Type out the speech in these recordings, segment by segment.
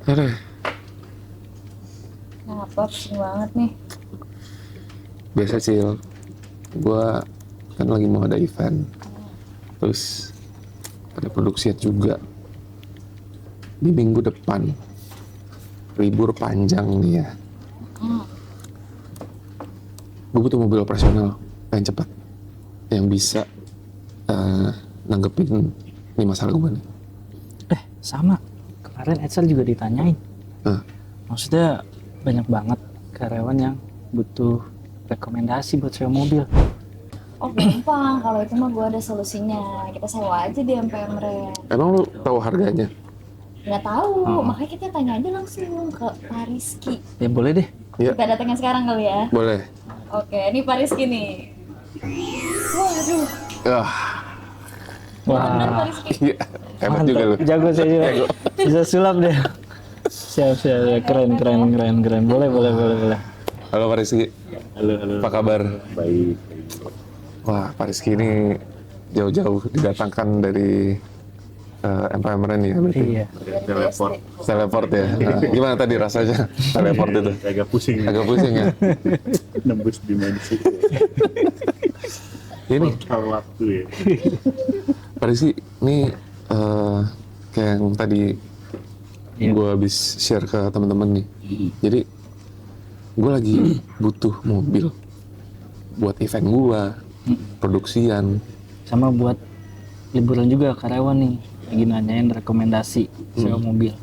Aduh, Kenapa pusing banget nih? biasa sih, gue kan lagi mau ada event, terus ada produksi juga di minggu depan, libur panjang nih ya. Gue butuh mobil operasional yang cepat, yang bisa nanggepin ini masalah gue nih. Sama. Kemarin Edsel juga ditanyain. Nah, Maksudnya banyak banget karyawan yang butuh rekomendasi buat sewa mobil. Oh gampang, kalau itu mah gue ada solusinya. Kita sewa aja di MPM Ren. emang lu tahu harganya? Nggak tahu, makanya kita tanya aja langsung ke Pak Rizky. Ya boleh deh. Iya, Kita datangin sekarang kali ya. boleh. Oke, ini Pak Rizky nih. Waduh, bener Pak Rizky. Iya, hebat juga lu. Jago saya juga. Bisa sulap deh. Siap. Keren. Boleh. Halo Pak Rizky, Halo. apa kabar? Baik. Wah, Pak Rizky ini jauh-jauh didatangkan dari MPM Ren ya berarti? Iya. Teleport. Teleport ya. Nah, gimana tadi rasanya teleport itu? Agak pusing. Agak pusing ya. Nembus dimensi. Ini Portal waktu ya. Pak Rizky, ini kayak yang tadi Iya. gue habis share ke teman-teman nih. Jadi gue lagi butuh mobil buat event gue, produksian. Sama buat liburan juga karyawan nih. Lagi nanyain rekomendasi sewa mobil.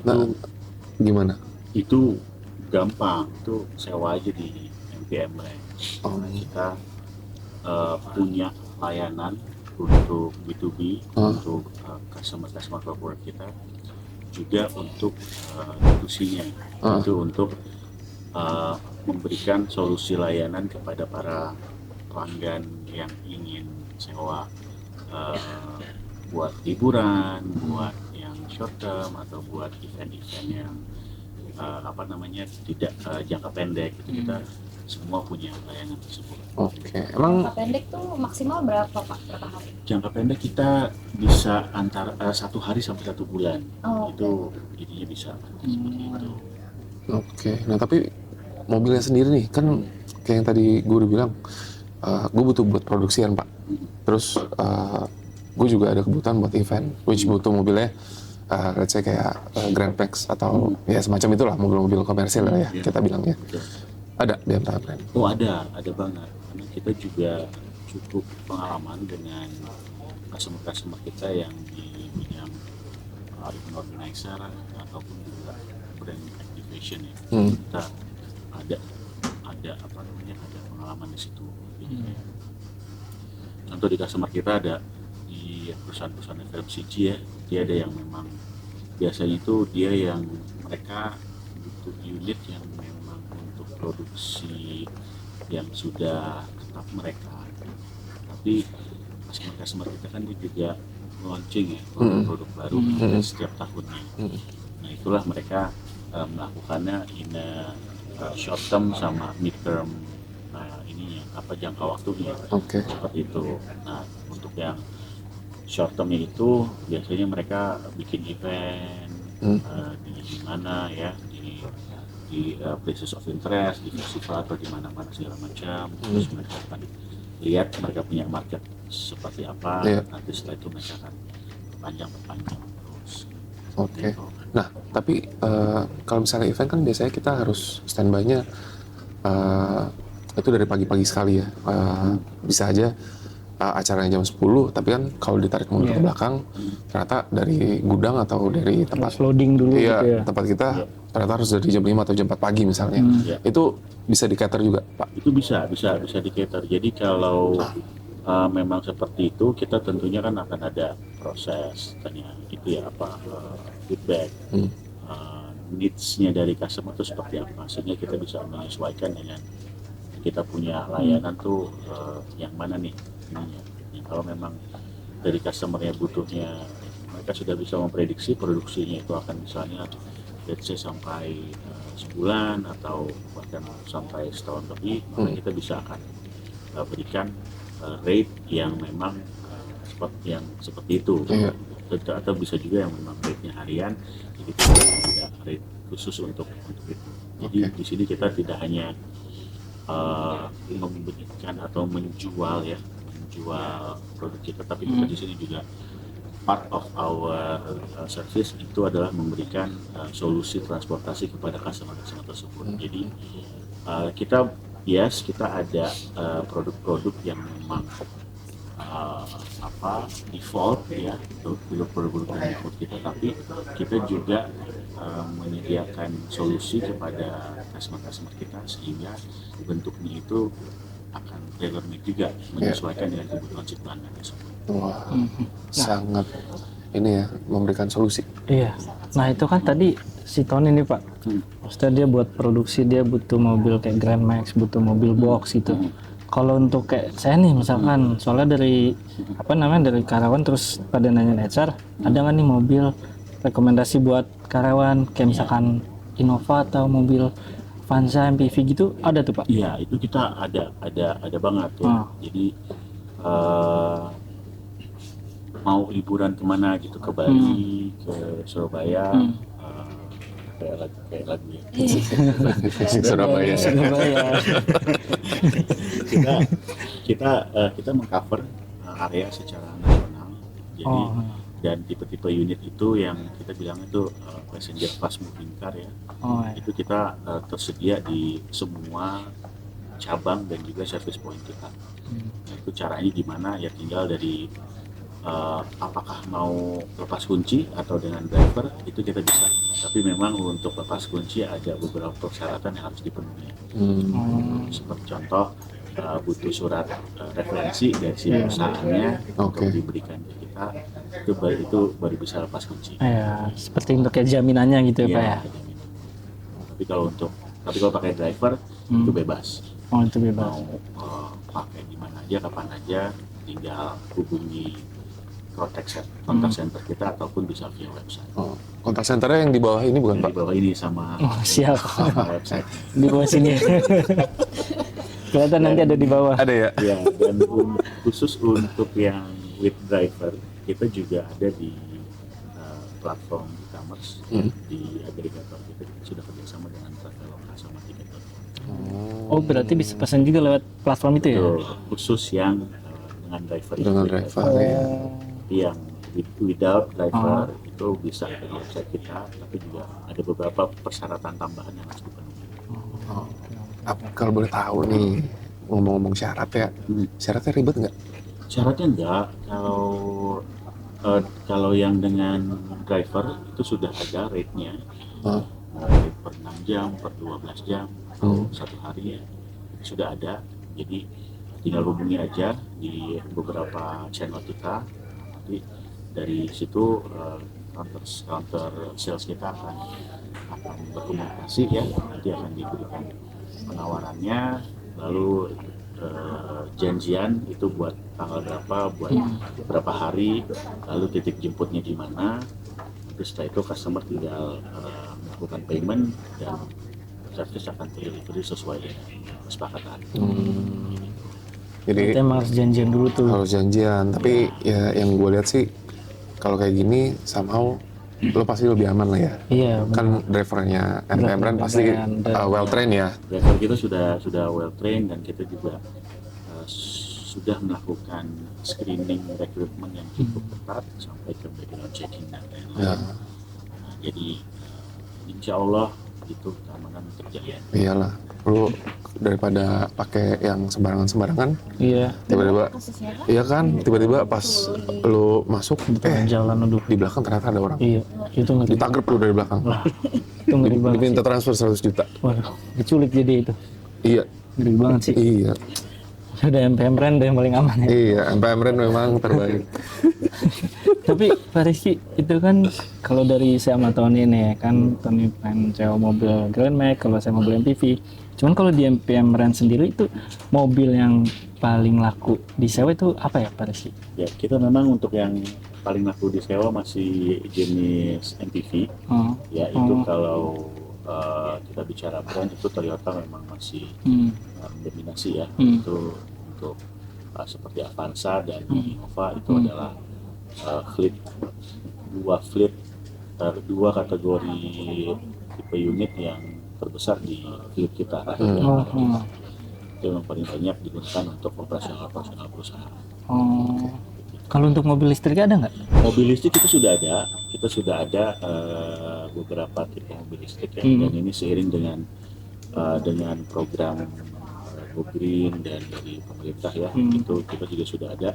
Nah, gimana? Itu gampang. Itu sewa aja di MPM Ren. Oh. Karena kita punya layanan untuk B2B, untuk customer corporate kita, juga untuk diskusinya. Itu untuk memberikan solusi layanan kepada para pelanggan yang ingin sewa buat liburan, buat yang short term atau buat event-event yang tidak jangka pendek. Itu kita semua punya layanan tersebut. Oke, emang Jangka pendek tuh maksimal berapa Pak? Berapa hari? Jangka pendek kita bisa antara 1 hari sampai 1 bulan. Oh, Itu jadinya bisa seperti itu. oke. Nah tapi mobilnya sendiri nih kan kayak yang tadi gue udah bilang, gue butuh buat produksian Pak. Terus gue juga ada kebutuhan buat event, which butuh mobilnya, let's say kayak Grand Max atau ya semacam itulah mobil-mobil komersil lah ya kita bilangnya. Betul. Ada di MPM Ren. Oh ada banget. Karena kita juga cukup pengalaman dengan customer kita yang di bidang event organizer ataupun juga brand activation ya. Kita ada pengalaman di situ. Jadi kayak, contoh di customer kita ada di perusahaan FMCG ya, dia ada yang memang biasanya itu dia yang mereka butuh unit yang memang untuk produksi yang sudah tetap mereka, tapi customer kita kan dia juga launching ya produk baru setiap tahunnya. Nah itulah mereka melakukannya in short term sama mid term jangka waktunya. Oke. Seperti itu. Nah untuk yang short termnya itu biasanya mereka bikin event di mana ya, di places of interest, di festival atau di mana-mana segala macam. Terus mereka akan lihat mereka punya market seperti apa. Nanti setelah itu mereka akan perpanjang terus. Oke. Nah tapi kalau misalnya event kan biasanya kita harus standby-nya itu dari pagi-pagi sekali ya. Bisa aja acaranya jam 10, tapi kan kalau ditarik mundur ke belakang ternyata dari gudang atau dari tempat loading dulu gitu ya. tempat kita ternyata harus dari jam 5 atau jam 4 pagi misalnya. Itu bisa di-cater juga Pak? Itu bisa di-cater. Jadi kalau memang seperti itu, kita tentunya kan akan ada proses tanya itu ya feedback needs-nya dari customer itu seperti apa, sehingga kita bisa menyesuaikan dengan kita punya layanan tuh yang mana nih ininya. Kalau memang dari customer-nya butuhnya, mereka sudah bisa memprediksi produksinya itu akan misalnya let's say sampai sebulan atau bahkan sampai setahun lebih, maka kita bisa akan berikan rate yang memang seperti itu. atau bisa juga yang memang rate-nya harian, jadi kita tidak rate khusus untuk itu. Jadi Oke. di sini kita tidak hanya memberikan atau menjual produk kita, tapi kita di sini juga part of our service itu adalah memberikan solusi transportasi kepada customer tersebut. Jadi kita ada produk-produk yang memang default ya, untuk produk-produk default kita, tapi kita juga menyediakan solusi kepada customer kita sehingga bentuknya itu akan tailor-made juga, menyesuaikan dengan kebutuhan si pelanggan tersebut. Wah, sangat ini ya, memberikan solusi. Iya. Nah itu kan tadi si Tony ini Pak, maksudnya dia buat produksi, dia butuh mobil kayak Grand Max, butuh mobil box gitu. Kalau untuk kayak saya nih misalkan, soalnya dari dari karyawan terus pada nanya HR, ada nggak nih mobil rekomendasi buat karyawan kayak misalkan Innova atau mobil Avanza MPV gitu, ada tuh Pak? Iya, itu kita ada banget ya. Jadi mau liburan kemana gitu, ke Bali, ke Surabaya, kayak lagu ya. Surabaya. kita mengcover area secara nasional. Jadi dan tipe-tipe unit itu yang kita bilang itu passenger fast moving car ya. Itu kita tersedia di semua cabang dan juga service point kita. Nah, itu caranya gimana ya, tinggal dari apakah mau lepas kunci atau dengan driver, itu kita bisa. Tapi memang untuk lepas kunci ada beberapa persyaratan yang harus dipenuhi. Seperti contoh butuh surat referensi dari si perusahaannya untuk diberikan ke kita, itu baru bisa lepas kunci. Ya, seperti untuk kayak jaminannya gitu ya Pak ya. Tapi kalau pakai driver itu bebas. Oh itu bebas. Mau pakai di mana aja, kapan aja, tinggal hubungi kontak center kita ataupun bisa via website. Kontak centernya yang di bawah ini bukan Yang Pak? di bawah ini sama Siap. website. Di bawah sini. Kelihatan nanti ada di bawah. Ada ya? Ya, dan khusus untuk yang with driver, kita juga ada di platform e-commerce, di agregator kita sudah kerjasama dengan Traveloka sama Tiket.com. Oh berarti bisa pesan juga lewat platform itu ya? Itu khusus yang dengan driver. Dengan driver ya. Tapi yang without driver itu bisa di website kita, tapi juga ada beberapa persyaratan tambahan yang harus dipenuhi. Kalau boleh tahu nih, ngomong-ngomong syarat ya, syaratnya ribet nggak? Syaratnya enggak, kalau yang dengan driver itu sudah ada rate-nya, rate per 6 jam, per 12 jam, atau 1 hari sudah ada. Jadi tinggal hubungi aja di beberapa channel kita, nanti dari situ counter sales kita akan berkomunikasi ya, nanti akan diberikan penawarannya, lalu janjian itu buat tanggal berapa, buat berapa hari, lalu titik jemputnya di mana. Terus setelah itu customer tinggal melakukan payment dan service akan delivery sesuai kesepakatan. Jadi Kita emang harus janjian dulu tuh. harus janjian, tapi ya yang gue lihat sih kalau kayak gini somehow lo pasti lebih aman lah ya. Iya. Kan drivernya NPM Brand pasti well trained ya. Driver kita sudah well trained dan kita juga sudah melakukan screening rekrutmen yang cukup ketat sampai ke background checking dan lain-lain. Jadi insya Allah itu keamanan terjaga. Iyalah, lo daripada pakai yang sembarangan Iya. tiba-tiba Kasusnya kan? iya kan tiba-tiba pas lo masuk Jalan aduh. di belakang ternyata ada orang Iya. Itu ngeri. ditagrep lo dari belakang Itu ngeri banget. diminta transfer 100 juta. Waduh. Diculik jadi itu. Iya, Ngeri banget sih. iya, Udah MPM Brand udah yang paling aman ya. iya, NPM Brand memang terbaik. Tapi Pak Rizky, itu kan kalau dari saya sama Tony nih kan, Tony pengen sewa mobil Grand Max, kalau saya mobil MPV. Cuman kalau di MPM Brand sendiri itu mobil yang paling laku disewa itu apa ya Pak Rizky? Ya, kita memang untuk yang paling laku disewa masih jenis MPV. Ya, itu kalau kita bicara brand itu Toyota memang masih mendominasi ya. Itu untuk seperti Avanza dan Innova itu adalah fleet dua kategori tipe unit yang terbesar di fleet kita. Itu yang paling banyak digunakan untuk operasional perusahaan. Kalau untuk mobil listrik ada nggak? Mobil listrik kita sudah ada beberapa tipe mobil listrik ya, dan ini seiring dengan program Go Green dan dari pemerintah ya, itu kita juga sudah ada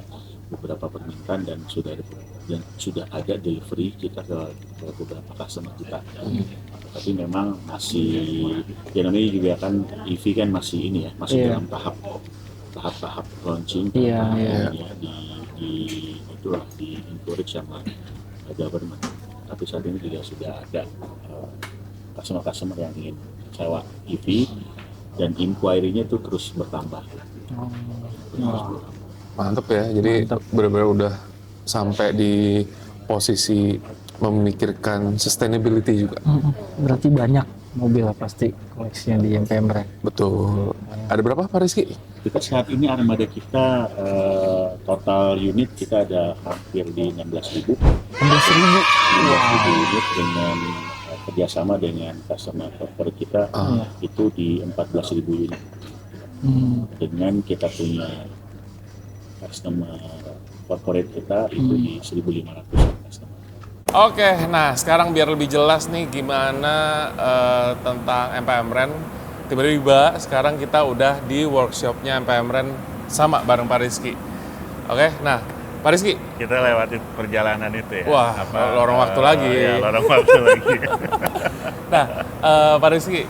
beberapa permintaan dan sudah ada delivery kita ke beberapa customer kita. Tapi memang masih, ya namanya juga kan EV kan masih ini ya, masih dalam tahap launching, di encourage sama government. Tapi saat ini juga sudah ada customer yang ingin sewa EV, dan inquiry-nya itu terus bertambah. Mantep ya, jadi benar-benar udah sampai di posisi memikirkan sustainability juga. Berarti banyak mobil pasti koleksinya di MPM Ren. Betul. Ada berapa Pak Rizky? Kita saat ini armada kita total unit kita ada hampir di 16.000. 16.000 unit dengan kerjasama dengan customer corporate kita itu di 14.000 unit. Dengan kita punya customer corporate kita itu di 1.500 customer. Oke, nah sekarang biar lebih jelas nih gimana tentang MPM Ren. Tiba-tiba sekarang kita udah di workshopnya MPM Ren sama bareng Pak Rizky. Oke, nah Pak Rizky. Kita lewati perjalanan itu ya. Wah, lorong waktu lagi. Ya, lorong waktu lagi. Nah, Pak Rizky,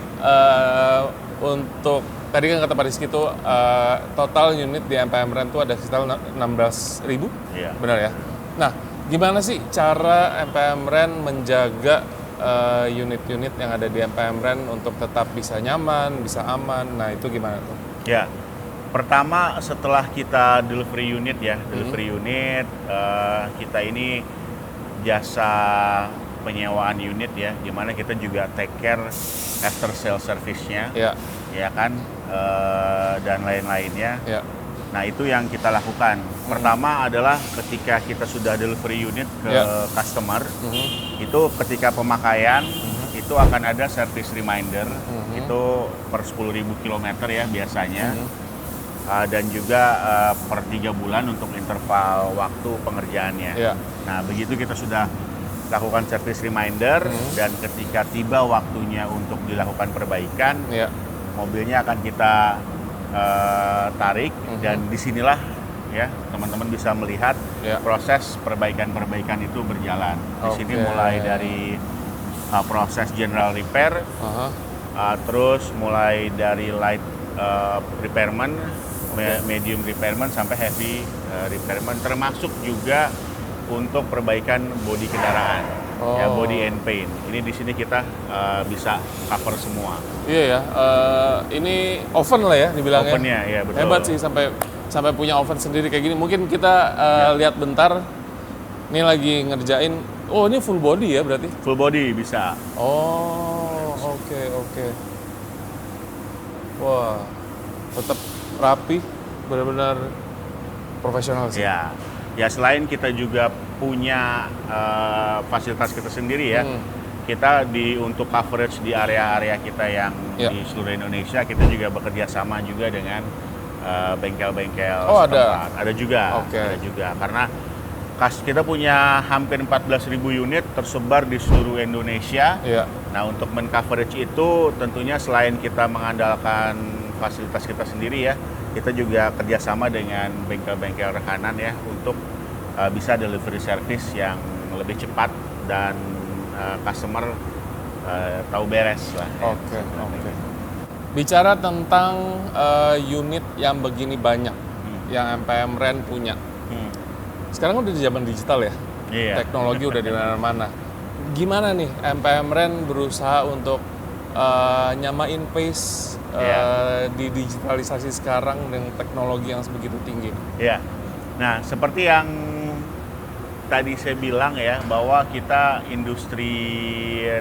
untuk tadi kan kata Pak Rizky itu total unit di MPM Ren itu ada sekitar 16.000, Iya. benar ya? Nah, gimana sih cara MPM Ren menjaga unit-unit yang ada di MPM Ren untuk tetap bisa nyaman, bisa aman? Nah, itu gimana tuh? Ya, pertama setelah kita delivery unit ya, kita ini jasa penyewaan unit ya, dimana kita juga take care after sale service-nya, ya kan, dan lain-lainnya. Ya. Nah, itu yang kita lakukan. Pertama adalah ketika kita sudah delivery unit ke customer, itu ketika pemakaian itu akan ada service reminder, itu per 10.000 km ya biasanya, dan juga per 3 bulan untuk interval waktu pengerjaannya. Nah, begitu kita sudah lakukan service reminder, dan ketika tiba waktunya untuk dilakukan perbaikan, mobilnya akan kita tarik, dan disinilah ya teman-teman bisa melihat proses perbaikan itu berjalan. Di sini mulai dari proses general repair, terus mulai dari light repairment, medium repairment sampai heavy repairment, termasuk juga untuk perbaikan bodi kendaraan, ya body and paint. Ini di sini kita bisa cover semua. Iya ya, ini oven lah ya dibilangnya. Ovennya, ya betul. Hebat sih sampai punya oven sendiri kayak gini. Mungkin kita lihat bentar. Ini lagi ngerjain. Oh, ini full body ya berarti? Full body bisa. Oh, oke. Wah, tetap rapi, benar-benar profesional sih. Ya selain kita juga punya fasilitas kita sendiri ya. Kita untuk coverage di area-area kita yang di seluruh Indonesia, kita juga bekerja sama juga dengan bengkel-bengkel setempat. Ada juga. Ada juga. Karena kita punya hampir 14.000 unit tersebar di seluruh Indonesia. Nah, untuk men-coverage itu tentunya selain kita mengandalkan fasilitas kita sendiri ya, kita juga kerjasama dengan bengkel-bengkel rekanan ya untuk bisa delivery service yang lebih cepat dan customer tahu beres lah. Oke. Bicara tentang unit yang begini banyak yang MPM Ren punya. Sekarang udah di zaman digital ya. Teknologi udah di mana-mana. Gimana nih MPM Ren berusaha untuk nyamain pace di digitalisasi sekarang dengan teknologi yang sebegitu tinggi? Nah, seperti yang tadi saya bilang ya, bahwa kita industri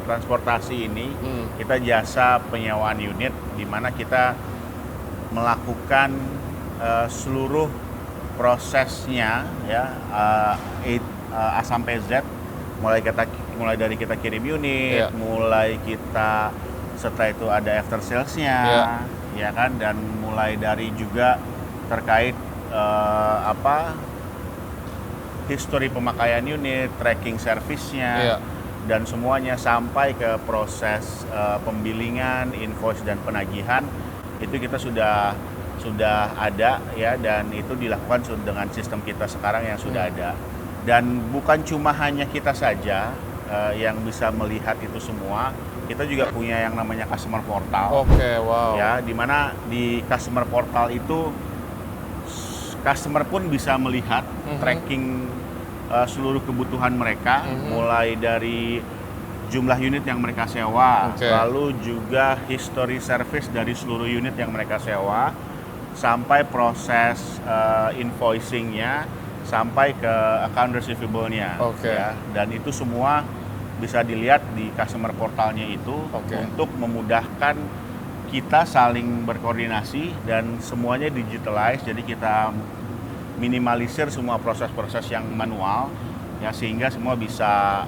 transportasi ini, kita jasa penyewaan unit, di mana kita melakukan seluruh prosesnya ya, A sampai Z, mulai dari kita kirim unit, Iya. mulai kita setelah itu ada after sales-nya, Iya. ya kan, dan mulai dari juga terkait history pemakaian unit, tracking servisnya, Iya. dan semuanya sampai ke proses pembilingan, invoice dan penagihan itu kita sudah ada ya, dan itu dilakukan dengan sistem kita sekarang yang sudah ada. Dan bukan cuma hanya kita saja yang bisa melihat itu semua, kita juga punya yang namanya customer portal. Oke, wow. Ya, di mana di customer portal itu customer pun bisa melihat tracking seluruh kebutuhan mereka, mulai dari jumlah unit yang mereka sewa, Oke. lalu juga history service dari seluruh unit yang mereka sewa, sampai proses invoicing-nya, sampai ke account receivable-nya. Oke. Ya. Dan itu semua bisa dilihat di customer portalnya itu, Oke. untuk memudahkan kita saling berkoordinasi dan semuanya digitalize, jadi kita minimalisir semua proses-proses yang manual ya, sehingga semua bisa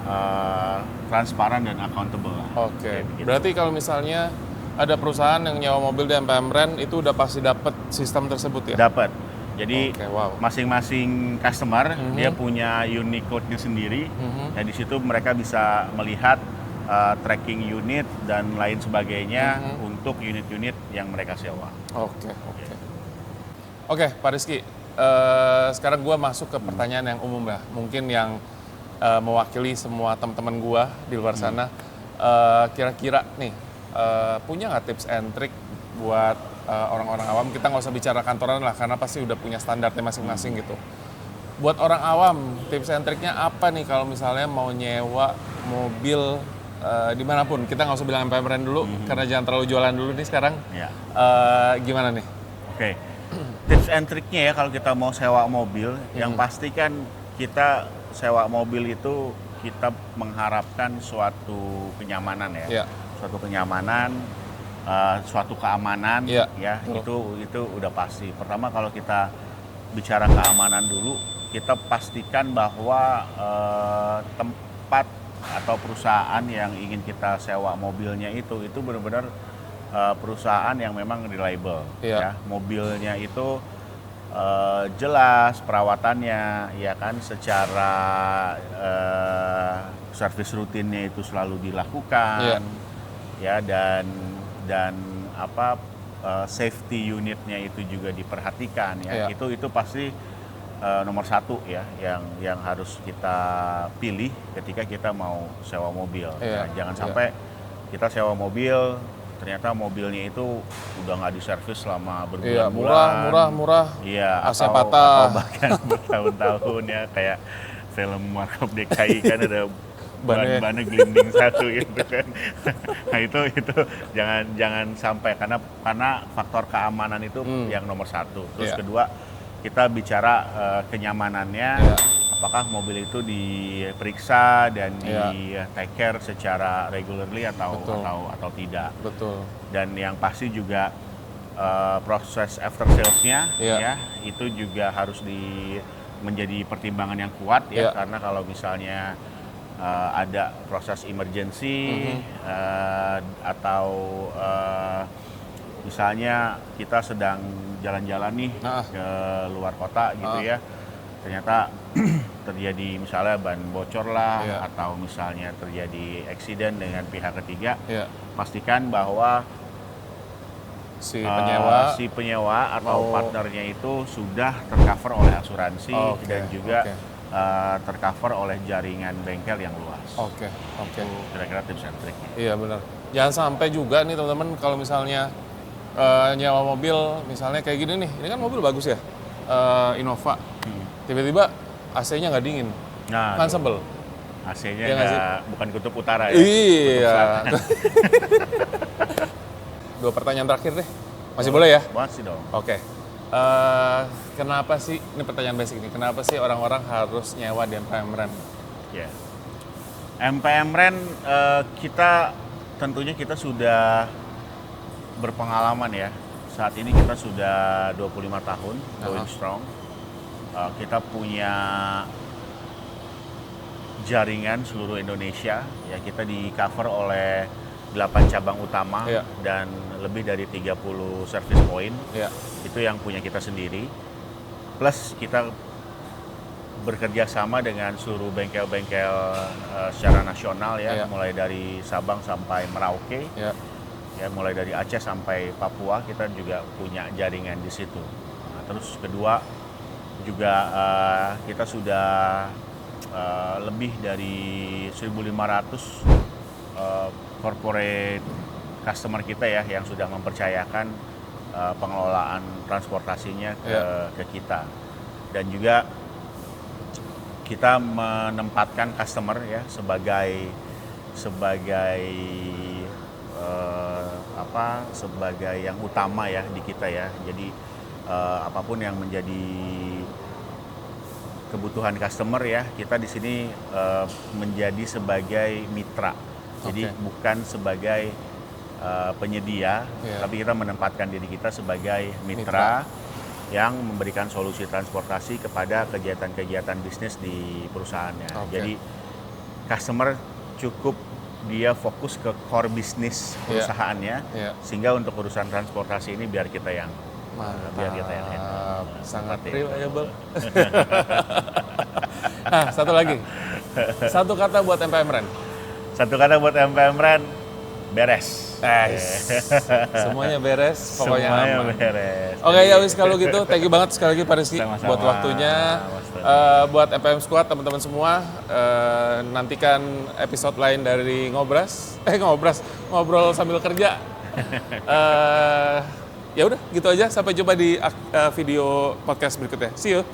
transparan dan accountable lah. Oke. Kayak begitu. Berarti kalau misalnya ada perusahaan yang nyewa mobil di MPM Rent itu udah pasti dapat sistem tersebut ya? Dapat. Jadi Oke, wow. masing-masing customer dia punya unique code-nya sendiri. Ya, di situ mereka bisa melihat tracking unit dan lain sebagainya untuk unit-unit yang mereka sewa. Oke. Oke, Pak Rizky. Sekarang gue masuk ke pertanyaan yang umum lah. Mungkin yang mewakili semua teman-teman gue di luar sana. Kira-kira nih, punya nggak tips and trick buat orang-orang awam? Kita nggak usah bicara kantoran lah, karena pasti udah punya standarnya masing-masing gitu. Buat orang awam, tips and triknya apa nih kalau misalnya mau nyewa mobil dimanapun? Kita nggak usah bilang MPM Rent dulu, karena jangan terlalu jualan dulu nih sekarang. Ya. Gimana nih? Oke. Tips and triknya ya kalau kita mau sewa mobil, yang pasti kan kita sewa mobil itu kita mengharapkan suatu kenyamanan ya. Iya. Suatu kenyamanan, suatu keamanan, Iya, ya betul. itu udah pasti. Pertama kalau kita bicara keamanan dulu, kita pastikan bahwa tempat atau perusahaan yang ingin kita sewa mobilnya itu benar-benar perusahaan yang memang reliable. Iya. Ya, mobilnya itu jelas perawatannya, ya kan, secara servis rutinnya itu selalu dilakukan. Iya. Ya, dan safety unitnya itu juga diperhatikan ya. Iya. Itu pasti nomor satu ya, yang harus kita pilih ketika kita mau sewa mobil. Iya. Ya, jangan sampai kita sewa mobil ternyata mobilnya itu udah nggak diservis selama Iya, berbulan-bulan. murah. Iya, AC atau patah. bahkan bertahun-tahun ya, kayak film Warkop DKI kan ada Bannya. ban-bannya gelinding satu gitu kan. Nah itu jangan sampai, karena faktor keamanan itu yang nomor satu. Terus Iya. kedua, kita bicara kenyamanannya. Iya. Apakah mobil itu diperiksa dan Iya. di take care secara regularly atau Betul. atau tidak. Betul. Dan yang pasti juga proses after sales-nya Iya. ya, itu juga harus menjadi pertimbangan yang kuat ya, Iya. karena kalau misalnya ada proses emergency atau misalnya kita sedang jalan-jalan nih ke luar kota gitu ya, ternyata terjadi misalnya ban bocor lah, Iya. atau misalnya terjadi accident dengan pihak ketiga, Iya. pastikan bahwa Si si penyewa atau mau- partnernya itu sudah tercover oleh asuransi Oke, dan juga oke. tercover oleh jaringan bengkel yang luas. Oke. Kira-kira tips and triknya. Iya benar. Jangan sampai juga nih teman-teman kalau misalnya nyewa mobil, misalnya kayak gini nih, ini kan mobil bagus ya, Innova. Tiba-tiba AC-nya nggak dingin, Nah, kan tuh, sebel. AC-nya Iya nggak sih? bukan kutub utara ya. Iya. Dua pertanyaan terakhir deh, masih boleh ya? Masih dong. Oke. Kenapa sih, ini pertanyaan basic nih, kenapa sih orang-orang harus nyewa di MPM Rent? Ya. MPM Rent kita tentunya kita sudah berpengalaman ya. Saat ini kita sudah 25 tahun going strong. Kita punya jaringan seluruh Indonesia. Ya, kita di cover oleh 8 cabang utama Iya. dan lebih dari 30 service point. Ya. Itu yang punya kita sendiri. Plus kita bekerja sama dengan seluruh bengkel-bengkel secara nasional ya, Iya. mulai dari Sabang sampai Merauke. Ya. Ya, mulai dari Aceh sampai Papua kita juga punya jaringan di situ. Nah, terus kedua juga kita sudah lebih dari 1.500 corporate customer kita ya yang sudah mempercayakan pengelolaan transportasinya ke kita. Dan juga kita menempatkan customer ya sebagai sebagai yang utama ya di kita ya. Jadi apapun yang menjadi kebutuhan customer ya, kita di sini menjadi sebagai mitra. Jadi bukan sebagai penyedia, tapi kita menempatkan diri kita sebagai mitra yang memberikan solusi transportasi kepada kegiatan-kegiatan bisnis di perusahaannya. Jadi customer cukup dia fokus ke core bisnis perusahaannya, sehingga untuk urusan transportasi ini biar kita yang handle. Sangat reliable. Nah, satu lagi. Satu kata buat MPM Ren. Satu kata buat MPM Ren, beres. Semuanya beres, pokoknya Semuanya aman. beres. Oke, ya wis kalau gitu, thank you banget sekali lagi Pak Rizky Sama-sama, buat waktunya. Mas Tony. Buat MPM Squad teman-teman semua, nantikan episode lain dari ngobrol sambil kerja. Ya udah, gitu aja. Sampai jumpa di video podcast berikutnya. See you.